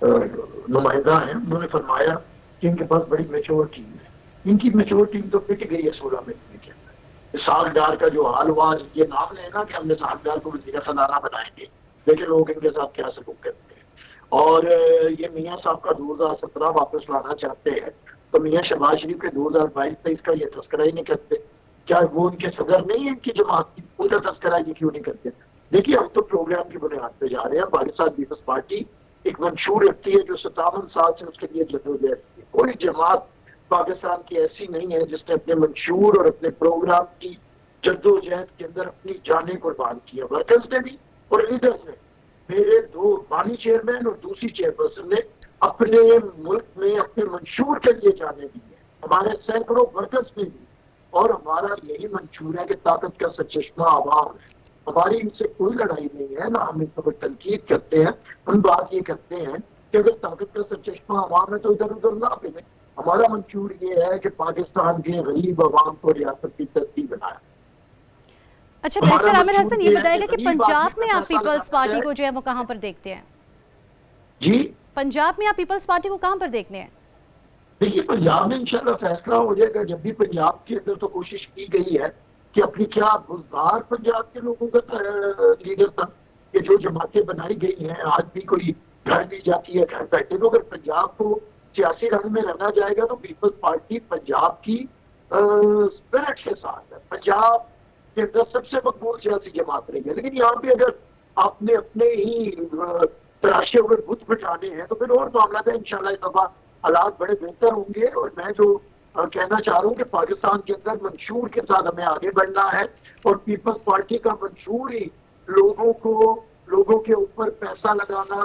नुमाइंदा हैं, उन्होंने फरमाया कि इनके पास बड़ी मेच्योर टीम है। इनकी मेच्योर टीम तो पिट गई है 16 महीने के अंदर। सागदार का जो हाल हुआ, ये नाम लेना कि हमने सागदार को वज़ीर खजाना बनाएंगे, लेकिन लोग इनके साथ क्या सलूक करते हैं। और ये मियाँ साहब का 2017 वापस लाना चाहते हैं, तो मियाँ शहबाज शरीफ के 2022-23 का ये तस्करा ही नहीं करते। क्या वो उनके सदर नहीं है इनकी जमात की? उनका तस्करा ये क्यों नहीं करते? देखिए हम तो प्रोग्राम की बुनियाद पे जा रहे हैं। पाकिस्तान पीपल्स पार्टी एक मंशूर रखती है जो 57 साल से उसके लिए जद्दोजहद की। कोई जमात पाकिस्तान की ऐसी नहीं है जिसने अपने मंशूर और अपने प्रोग्राम की जद्दोजहद के अंदर अपनी जानें कुर्बान की है। वर्कर्स ने भी और लीडर्स ने। मेरे 2 बानी चेयरमैन और दूसरी चेयरपर्सन ने अपने मुल्क में अपने मंशूर के लिए जाने दी है, हमारे सैकड़ों वर्कर्स ने भी। और हमारा यही मंशूर है कि ताकत का सचश्मा आवाम है। हमारी इनसे कोई लड़ाई नहीं है, ना हम इन पर तनकीद करते हैं। हम बात ये करते हैं कि अगर ताकत का सचश्मा आवाम है तो इधर उधर ना फिरे। हमारा मंशूर ये है कि पाकिस्तान के गरीब आवाम को रियासत की तरतीब बनाया। अच्छा हमारा बैरिस्टर आमिर मंशूर हसन, ये ये है बताएगा कि कि गरीब पंजाब आदमी में का आप पैसा पीपल्स लगाना पार्टी है। को जो है वो कहाँ पर देखते हैं? जी पंजाब में आप पीपल्स पार्टी को कहाँ पर देखते हैं? देखिए पंजाब में इंशाल्लाह फैसला हो जाएगा। जब भी पंजाब के अंदर तो कोशिश की गई है कि अपनी क्या बुजदार पंजाब के लोगों का लीडर था कि जो जमातें बनाई गई हैं, आज भी कोई घर दी जाती है, घर बैठे। तो अगर पंजाब को सियासी रंग में रहना जाएगा तो पीपल्स पार्टी पंजाब की स्पिरिट के साथ है। पंजाब के अंदर सबसे मकबूल सियासी जमात रही है। लेकिन यहाँ पे अगर आपने अपने ही तराशे हुए बुत बिठाने हैं तो फिर और मामला है। इंशाल्लाह इस दफा हालात बड़े बेहतर होंगे। और मैं जो कहना चाह रहा हूँ कि पाकिस्तान के अंदर मंशूर के साथ हमें आगे बढ़ना है। और पीपल्स पार्टी का मंशूर ही लोगों के ऊपर पैसा लगाना,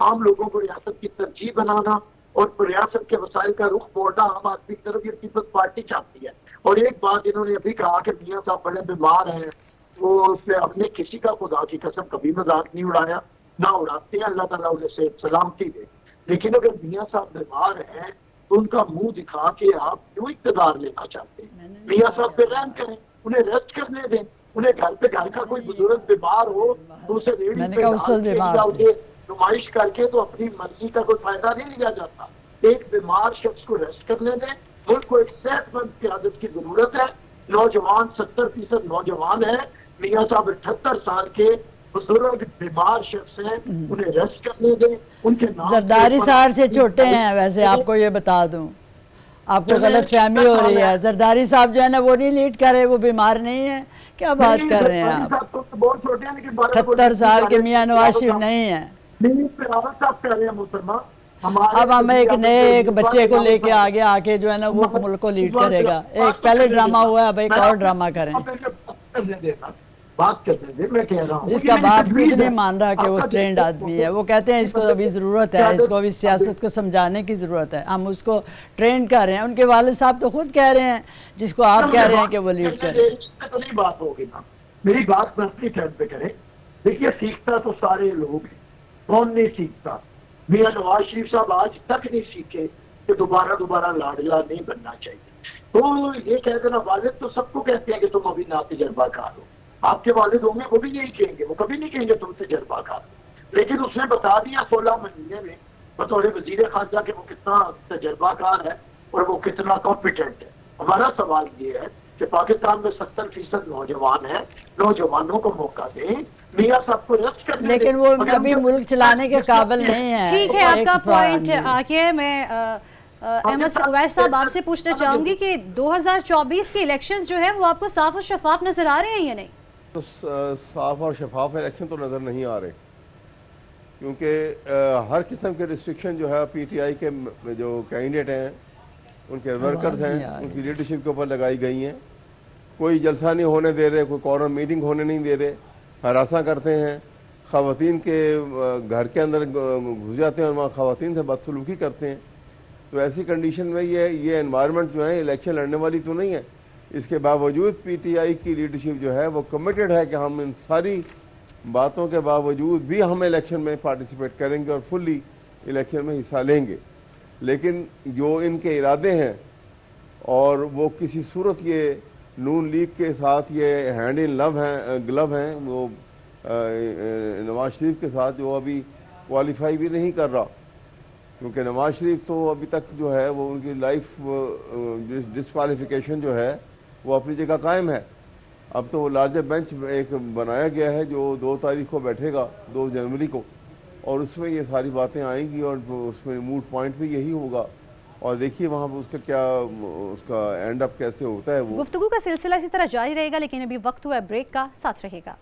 आम लोगों को रियासत की तरजीह बनाना और रियासत के वसाइल का रुख मोड़ना आम आदमी की तरफ ये पीपल्स पार्टी चाहती है। और एक बात इन्होंने अभी कहा कि मियाँ साहब बड़े बीमार हैं, वो हमने किसी का खुदा की कसम कभी मजाक नहीं उड़ाया, ना उड़ाते हैं। अल्लाह ताला उन्हें सेहत सलामती दे। लेकिन अगर मियाँ साहब बीमार हैं तो उनका मुंह दिखा के आप क्यों इक़्तिदार लेना चाहते हैं? मियाँ साहब पे रहम करें, उन्हें रेस्ट करने दें। उन्हें घर का कोई बुजुर्ग बीमार हो तो उसे रेडी मैंने पे कहा उस डाल वक्त के बीमार या थे। उसे नुमाइश करके तो अपनी मर्जी का कोई फायदा नहीं लिया जाता। एक बीमार शख्स को रेस्ट करने दें। मुल्क को एक सेहतमंद क़यादत की जरूरत है। नौजवान 70% नौजवान है। मियाँ साहब 78 साल के बुजुर्ग बीमार शख्स हैं, उन्हें रेस्ट करने दें। उनके नाम जरदारी साहब से छोटे हैं वैसे, आपको ये बता दूं, आपको गलत फहमी हो रही है। जरदारी साहब जो है ना वो नहीं लीड कर रहे, वो बीमार नहीं है। क्या बात कर रहे हैं आप? बहुत छोटे हैं, लेकिन 78 साल के मियाँ नवाज शरीफ नहीं है। नहीं साहब कह रहे हैं मोहतरमा। अब हम एक नए बच्चे को लेके आगे आके जो है ना वो मुल्क को लीड करेगा। एक पहले ड्रामा हुआ है, अब एक और ड्रामा करें। बात करने दे, मैं कह रहा हूँ जिसका बाप खुद नहीं मान रहा कि वो ट्रेंड आदमी है। वो कहते हैं इसको अभी ज़रूरत है, इसको अभी सियासत को समझाने की ज़रूरत है, हम उसको ट्रेंड कर रहे हैं। उनके वालिद साहब तो खुद कह रहे हैं जिसको आप कह रहे हैं कि वो लीड करें। तो नहीं बात होगी ना, मेरी बात मैं अपनी टर्न पे करें। देखिए सीखता तो सारे लोग हैं, कौन नहीं सीखता? मियाँ नवाज शरीफ साहब आज तक नहीं सीखे कि दोबारा लाडला नहीं बनना चाहिए। तो ये कह देना, वालिद तो सबको कहते हैं कि तुम अभी ना तजर्बाकार हो। आपके वालिद होंगे वो भी यही कहेंगे, वो कभी नहीं कहेंगे तुम तजर्बाकार हो। लेकिन उसने बता दिया 16 महीने में बतौर वजीर खारजा के वो कितना तजर्बाकार है और वो कितना कॉम्पिटेंट है। हमारा सवाल ये है कि पाकिस्तान में 70% नौजवान है, नौजवानों को मौका दें। मियाँ साहब को रेस्ट करने दें। लेकिन वो अभी मुल्क चलाने के काबिल नहीं है। ठीक है, आपका पॉइंट आके मैं अहमद उवैस साहब आपसे पूछना चाहूंगी कि 2024 के इलेक्शंस जो है वो आपको साफ और शफाफ नजर आ रहे हैं या नहीं? तो साफ और शफाफ इलेक्शन तो नज़र नहीं आ रहे, क्योंकि हर किस्म के रिस्ट्रिक्शन जो है पीटीआई के जो कैंडिडेट हैं, उनके वर्कर्स हैं, उनकी लीडरशिप के ऊपर लगाई गई हैं। कोई जलसा नहीं होने दे रहे, कोई कॉरम मीटिंग होने नहीं दे रहे, हरासा करते हैं, ख़वातीन के घर के अंदर घुस जाते हैं और वहाँ ख़वातीन से बदसलूकी करते हैं। तो ऐसी कंडीशन में ये एनवायरनमेंट जो है इलेक्शन लड़ने वाली तो नहीं है। इसके बावजूद पीटीआई की लीडरशिप जो है वो कमिटेड है कि हम इन सारी बातों के बावजूद भी हम इलेक्शन में पार्टिसिपेट करेंगे और फुल्ली इलेक्शन में हिस्सा लेंगे। लेकिन जो इनके इरादे हैं और वो किसी सूरत ये नून लीग के साथ ये हैंड इन ग्लव हैं वो नवाज शरीफ के साथ, जो अभी क्वालिफाई भी नहीं कर रहा, क्योंकि नवाज शरीफ तो अभी तक जो है वो उनकी लाइफ डिस्क्वालिफिकेशन जो है वो अपनी जगह कायम है। अब तो लार्जर बेंच एक बनाया गया है जो 2 तारीख को बैठेगा, 2 जनवरी को, और उसमें ये सारी बातें आएंगी और उसमें मूड पॉइंट भी यही होगा। और देखिए वहाँ पर उसका क्या, उसका एंड अप कैसे होता है। वो गुफ्तगू का सिलसिला इसी तरह जारी रहेगा, लेकिन अभी वक्त हुआ है ब्रेक का, साथ रहेगा।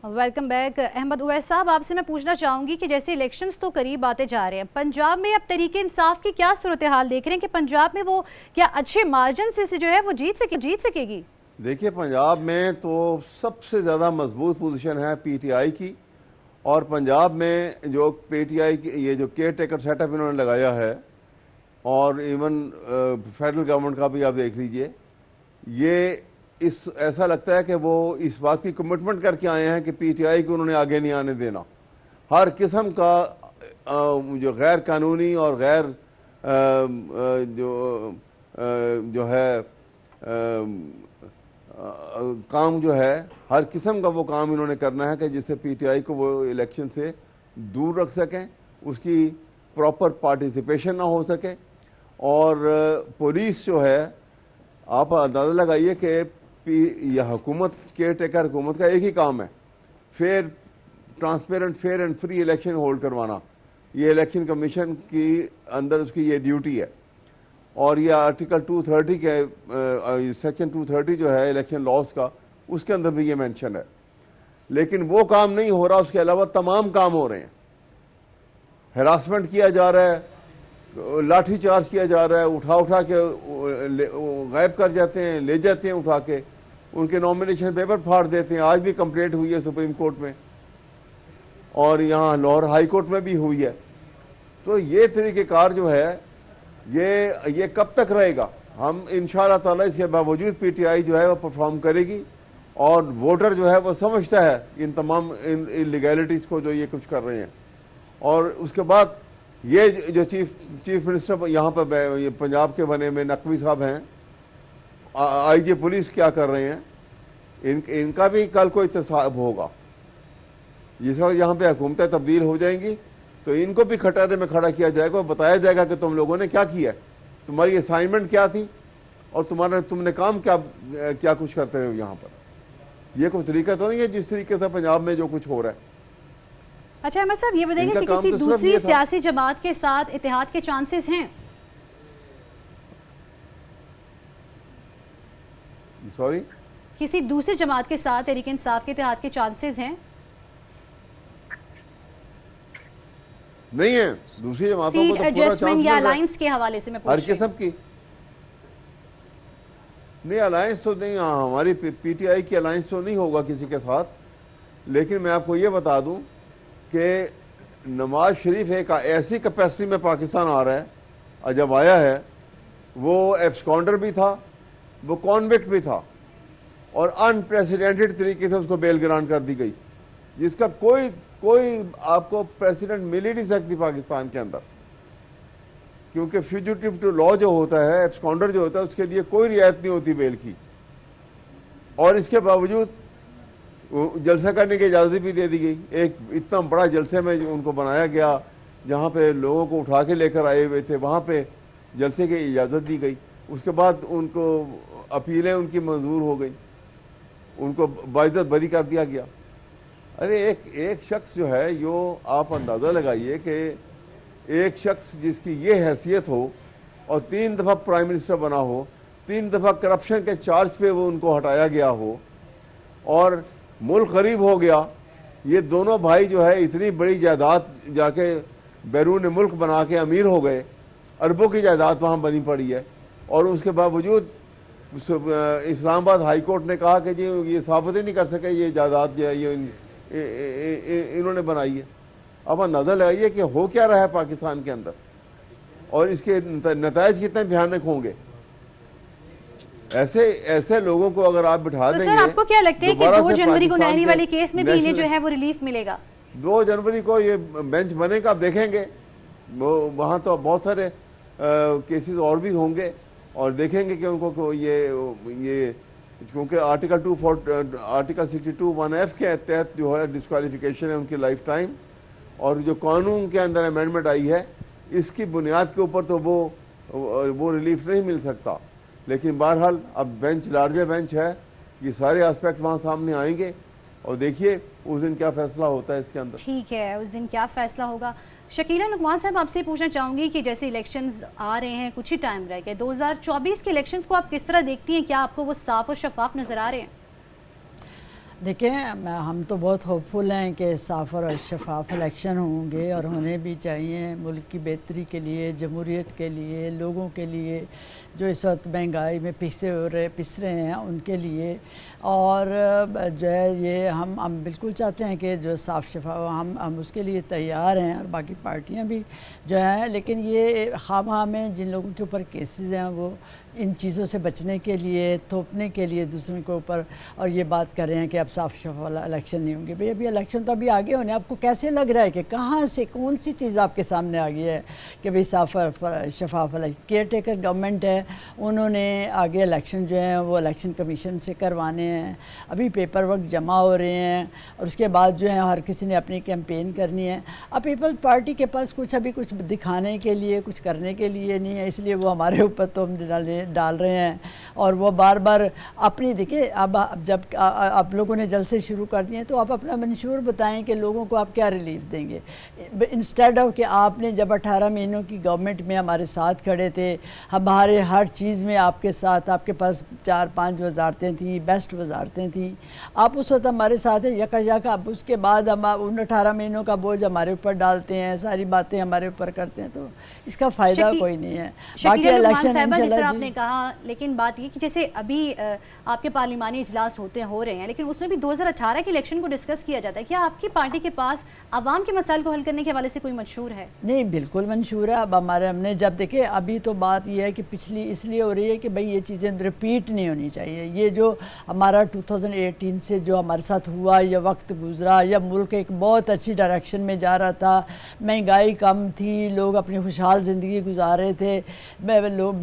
Welcome back. अहमद उवैस साहब, आपसे मैं पूछना चाहूंगी कि जैसे इलेक्शंस तो करीब आते जा रहे हैं, पंजाब में अब तरीके इंसाफ की क्या सूरत हाल देख रहे हैं कि पंजाब में वो क्या अच्छे मार्जिन से जो है वो जीत सकेगी? देखिए पंजाब में तो सबसे ज़्यादा मजबूत पोजीशन है पीटीआई की, और पंजाब में जो पीटीआई की ये जो केयर टेकर सेटअप इन्होंने लगाया है, और इवन फेडरल गवर्नमेंट का भी आप देख लीजिए, ये ऐसा लगता है कि वो इस बात की कमिटमेंट करके आए हैं कि पीटीआई को उन्होंने आगे नहीं आने देना। हर किस्म का जो गैर कानूनी और गैर जो है काम जो है, हर किस्म का वो काम इन्होंने करना है कि जिससे पीटीआई को वो इलेक्शन से दूर रख सकें, उसकी प्रॉपर पार्टिसिपेशन ना हो सके। और पुलिस जो है, आप अंदाज़ा लगाइए कि यह हुकूमत, केयर टेकर हुकूमत का एक ही काम है, transparent, fair and free election hold करवाना। ये इलेक्शन कमीशन की अंदर उसकी ये ड्यूटी है। और ये आर्टिकल 230 के सेक्शन 230 जो है इलेक्शन लॉज का, उसके अंदर भी ये मेंशन है। लेकिन वो काम नहीं हो रहा, उसके अलावा तमाम काम हो रहे हैं। हरासमेंट किया जा रहा है, लाठी चार्ज किया जा रहा है, उठा के गायब कर जाते हैं, ले जाते हैं उठा के, उनके नॉमिनेशन पेपर फाड़ देते हैं। आज भी कंप्लेंट हुई है सुप्रीम कोर्ट में, और यहाँ लाहौर हाई कोर्ट में भी हुई है। तो ये तरीक़ेकार जो है ये कब तक रहेगा? हम इंशाअल्लाह ताला इसके बावजूद पीटीआई जो है वो परफॉर्म करेगी, और वोटर जो है वो समझता है इन तमाम इलीगैलिटीज़ को जो ये कुछ कर रहे हैं। और उसके बाद ये जो चीफ मिनिस्टर यहाँ पर पंजाब के बने में नकवी साहब हैं, आईजी पुलिस क्या कर रहे हैं, इनका भी कल को इत्तेसाब होगा। जिस वक्त यहाँ पे हुकूमतें तब्दील हो जाएंगी तो इनको भी खटारे में खड़ा किया जाएगा, बताया जाएगा कि तुम लोगों ने क्या किया, तुम्हारी असाइनमेंट क्या थी, और तुमने काम क्या कुछ करते हो यहाँ पर। ये कोई तरीका तो नहीं है जिस तरीके से पंजाब में जो कुछ हो रहा है। अच्छा अहमद साहब, ये बताइए कि किसी दूसरी सियासी जमात के साथ इत्तेहाद के चांसेस हैं? सॉरी, किसी दूसरी जमात के साथ तहरीक इंसाफ के इत्तेहाद के चांसेस हैं? नहीं है। दूसरी जमातों को तो पूरा एडजस्टमेंट या अलायंस के हवाले से मैं पूछ हर रही हूं। किस्म की नहीं, अलायंस तो नहीं, हमारी पीटीआई की अलायंस तो नहीं होगा किसी के साथ। लेकिन मैं आपको ये बता दूं कि नवाज शरीफ एक ऐसी कैपेसिटी में पाकिस्तान आ रहा है, और जब आया है वो एब्सकॉन्डर भी था, वो कॉन्विक्ट भी था, और अनप्रेसिडेंटेड तरीके से उसको बेल ग्रांट कर दी गई, जिसका कोई आपको प्रेसिडेंट मिल ही नहीं सकती पाकिस्तान के अंदर। क्योंकि फ्यूजिटिव टू लॉ जो होता है, एब्सकॉन्डर जो होता है, उसके लिए कोई रियायत नहीं होती बेल की। और इसके बावजूद जलसा करने की इजाज़त भी दे दी गई। एक इतना बड़ा जलसे में उनको बनाया गया, जहाँ पे लोगों को उठा के लेकर आए हुए थे, वहाँ पे जलसे की इजाज़त दी गई। उसके बाद उनको अपीलें उनकी मंजूर हो गई, उनको बाइज्जत बरी कर दिया गया। अरे एक शख्स जो है, यो आप अंदाज़ा लगाइए कि एक शख्स जिसकी ये हैसियत हो और 3 दफ़ा प्राइम मिनिस्टर बना हो, 3 दफ़ा करप्शन के चार्ज पे वो उनको हटाया गया हो, और मुल्क गरीब हो गया। ये दोनों भाई जो है इतनी बड़ी जायदाद जाके बैरून मुल्क बना के अमीर हो गए, अरबों की जायदाद वहाँ बनी पड़ी है। और उसके बावजूद इस्लामाबाद हाई कोर्ट ने कहा कि जी ये साबित ही नहीं कर सके ये जायदाद जो है ये इन्होंने बनाई है। अब अंदाज़ा लगाइए कि हो क्या रहा है पाकिस्तान के अंदर, और इसके नतायज कितने भयानक होंगे। ऐसे ऐसे लोगों को अगर आप बिठा तो देंगे, सर आपको क्या लगता है कि दोबारा 2 से जनवरी को पाकिस्तान नहरी के वाले केस में भी इन्हें जो नेशनल- है वो रिलीफ मिलेगा? 2 जनवरी को ये बेंच बनेगा, आप देखेंगे वहाँ तो बहुत सारे केसेस और भी होंगे और देखेंगे कि उनको ये क्योंकि आर्टिकल 62(1)(f) के तहत जो है डिस्क्वालिफिकेशन है उनकी लाइफ टाइम, और जो कानून के अंदर अमेंडमेंट आई है इसकी बुनियाद के ऊपर तो वो रिलीफ नहीं मिल सकता। लेकिन बहरहाल अब बेंच लार्जर बेंच है, ये सारे एस्पेक्ट वहाँ सामने आएंगे और देखिए उस दिन क्या फैसला होता है इसके अंदर। ठीक है, उस दिन क्या फैसला होगा। शकीला लुकमान साहब, आपसे पूछना चाहूँगी कि जैसे इलेक्शंस आ रहे हैं, कुछ ही टाइम रह गए, 2024 के इलेक्शंस को आप किस तरह देखती हैं? क्या आपको वो साफ और शफाफ नज़र आ रहे हैं? देखें, हम तो बहुत होपफुल हैं कि साफ़ और शफाफ इलेक्शन होंगे और होने भी चाहिए, मुल्क की बेहतरी के लिए, जमहूरियत के लिए, लोगों के लिए जो इस वक्त महंगाई में पिस रहे हैं उनके लिए। और जो है ये हम बिल्कुल चाहते हैं कि जो साफ़ शफाफ हम उसके लिए तैयार हैं और बाकी पार्टियां भी जो हैं। लेकिन ये खामा में जिन लोगों के ऊपर केसेस हैं वो इन चीज़ों से बचने के लिए, थोपने के लिए दूसरों के ऊपर, और ये बात कर रहे हैं कि अब साफ़ शफाफ इलेक्शन नहीं होंगे। भाई अभी इलेक्शन तो अभी आगे होने, आपको कैसे लग रहा है कि कहाँ से कौन सी चीज़ आपके सामने आ गई है कि भाई साफ़ शफाफ केयर टेकर गवर्नमेंट है, उन्होंने आगे इलेक्शन जो है वो इलेक्शन कमीशन से करवाने हैं, अभी पेपर वर्क जमा हो रहे हैं और उसके बाद जो है हर किसी ने अपनी कैंपेन करनी है। अब पीपल्स पार्टी के पास अभी कुछ दिखाने के लिए, कुछ करने के लिए नहीं है, इसलिए वो हमारे ऊपर तो हम डाल रहे हैं और वो बार बार अपनी, देखिए अब जब आप लोगों ने जलसे शुरू कर दिए तो आप अपना मंशूर बताएं कि लोगों को आप क्या रिलीफ देंगे, इंस्टेड ऑफ कि आपने जब 18 महीनों की गवर्नमेंट में हमारे साथ खड़े थे, हमारे हर चीज़ में आपके साथ, आपके पास 4-5 वजारतें थी, बेस्ट वजारतें थी, आप उस वक्त हमारे साथ हैं यका। अब उसके बाद हम उन 18 महीनों का बोझ हमारे ऊपर डालते हैं, सारी बातें हमारे ऊपर करते हैं, तो इसका फ़ायदा कोई नहीं है। बाकी इलेक्शन इंशाल्लाह आपने कहा, लेकिन बात ये कि जैसे अभी आपके पार्लिमानी इजलास हो रहे हैं, लेकिन उसमें भी 2018 के इलेक्शन को डिस्कस किया जाता है। क्या आपकी पार्टी के पास आवाम के मसाइल को हल करने के हवाले से कोई मंशूर है? नहीं, बिल्कुल मंशूर है। अब हमने जब देखे, अभी तो बात यह है कि पिछली इसलिए हो रही है कि भाई ये चीज़ें रिपीट नहीं होनी चाहिए। ये जो हमारा 2018 से जो हमारे साथ हुआ, या वक्त गुजरा, या मुल्क एक बहुत अच्छी डायरेक्शन में जा रहा था, महंगाई कम थी, लोग अपनी खुशहाल ज़िंदगी गुजार रहे थे, लोग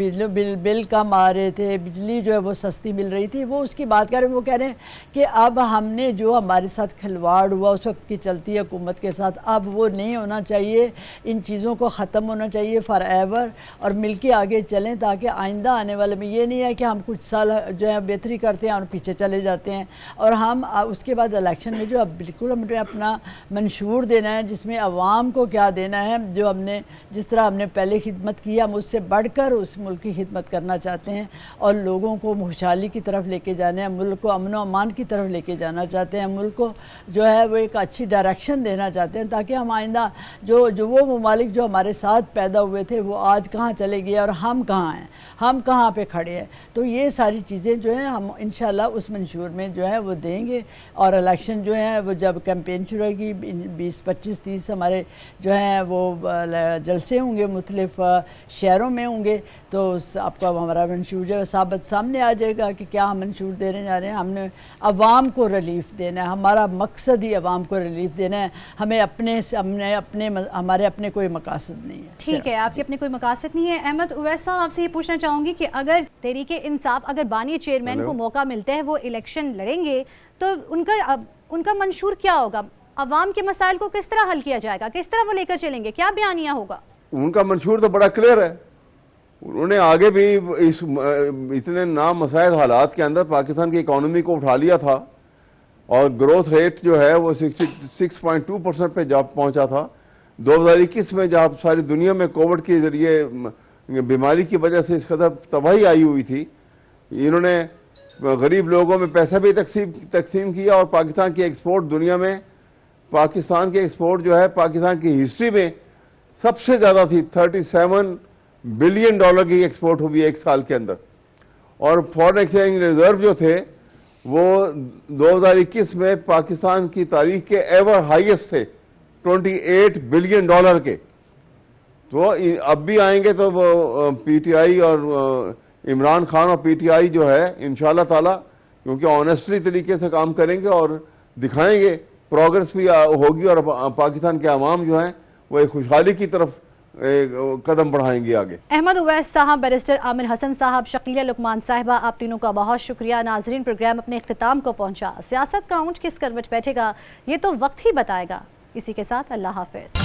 बिल कम आ रहे थे, बिजली जो है वो सस्ती मिल रही थी, वो उसकी बात कर रहे हैं। वो कह रहे हैं कि अब हमने जो हमारे साथ खिलवाड़ हुआ उस वक्त की चलती हुकूमत के साथ, अब वो नहीं होना चाहिए, इन चीज़ों को ख़त्म होना चाहिए फॉर एवर, और मिल के आगे चलें ताकि आइंदा आने वाले में ये नहीं है कि हम कुछ साल जो है बेहतरी करते हैं और पीछे चले जाते हैं, और हम उसके बाद इलेक्शन में जो अब बिल्कुल हमें अपना मंशूर देना है जिसमें अवाम को क्या देना है, जो हमने जिस तरह हमने पहले खिदमत की, हम उससे बढ़कर उस मुल्क की खिदमत करना चाहते हैं और लोगों को खुशहाली की तरफ लेके जाना है, मुल्क को अमन व अमान की तरफ लेके जाना चाहते हैं, मुल्क को जो है वो एक अच्छी डायरेक्शन देना चाहते हैं, ताकि हम आइंदा जो वो ममालिक जो हमारे साथ पैदा हुए थे वो आज कहाँ चले गए और हम कहाँ हैं, हम कहाँ पे खड़े हैं। तो ये सारी चीज़ें जो हैं हम इंशाल्लाह उस मंशूर में जो है वो देंगे, और इलेक्शन जो है वो जब कैंपेन शुरू होगी 20, 25, 30 हमारे जो हैं वो जलसे होंगे, मुख्तलिफ शहरों में होंगे, तो आपका हमारा मंशूर जो है साबित सामने आ जाएगा कि क्या हम मंशूर देने जा रहे हैं। हमने अवाम को रिलीफ देना है, हमारा मकसद ही अवाम को रिलीफ देना है, हमें हमारे अपने कोई मकासद नहीं है। ठीक है, आपके अपने कोई मकासद नहीं है। अहमद उवैस साहब, आपसे ये पूछना चाहूँगी कि अगर तहरीके इंसाफ, अगर बानी चेयरमैन को मौका मिलता है, वो इलेक्शन लड़ेंगे, तो उनका मंशूर क्या होगा? अवाम के मसाइल को किस तरह हल किया जाएगा, किस तरह वो लेकर चलेंगे, क्या बयानिया होगा? उनका मंशूर तो बड़ा क्लियर है। उन्होंने आगे भी इतने नामसाइद हालात के अंदर पाकिस्तान की इकोनॉमी को उठा लिया था और ग्रोथ रेट जो है वो 66.2% पे जब पहुंचा था। 2021 में जब सारी दुनिया में कोविड के जरिए बीमारी की वजह से इस कदर तबाही आई हुई थी, इन्होंने गरीब लोगों में पैसा भी तकसीम किया और पाकिस्तान की एक्सपोर्ट दुनिया में, पाकिस्तान की एक्सपोर्ट जो है पाकिस्तान की हिस्ट्री में सबसे ज़्यादा थी। $37 बिलियन की एक्सपोर्ट हुई एक साल के अंदर, और फॉरेन एक्सचेंज रिजर्व जो थे वो 2021 में पाकिस्तान की तारीख के एवर हाईएस्ट थे, $28 बिलियन के। तो अब भी आएंगे तो वो पीटीआई और इमरान खान और पीटीआई जो है इंशाल्लाह ताला, क्योंकि ऑनेस्टली तरीके से काम करेंगे और दिखाएंगे, प्रोग्रेस भी होगी और पाकिस्तान के अवाम जो हैं वो एक खुशहाली की तरफ कदम बढ़ाएंगे आगे। अहमद उवैस साहब, बैरिस्टर आमिर हसन साहब, शकीला लुकमान साहिबा, आप तीनों का बहुत शुक्रिया। नाजरीन, प्रोग्राम अपने इख्तिताम को पहुंचा। सियासत का ऊंट किस करवट बैठेगा ये तो वक्त ही बताएगा। इसी के साथ अल्लाह हाफिज।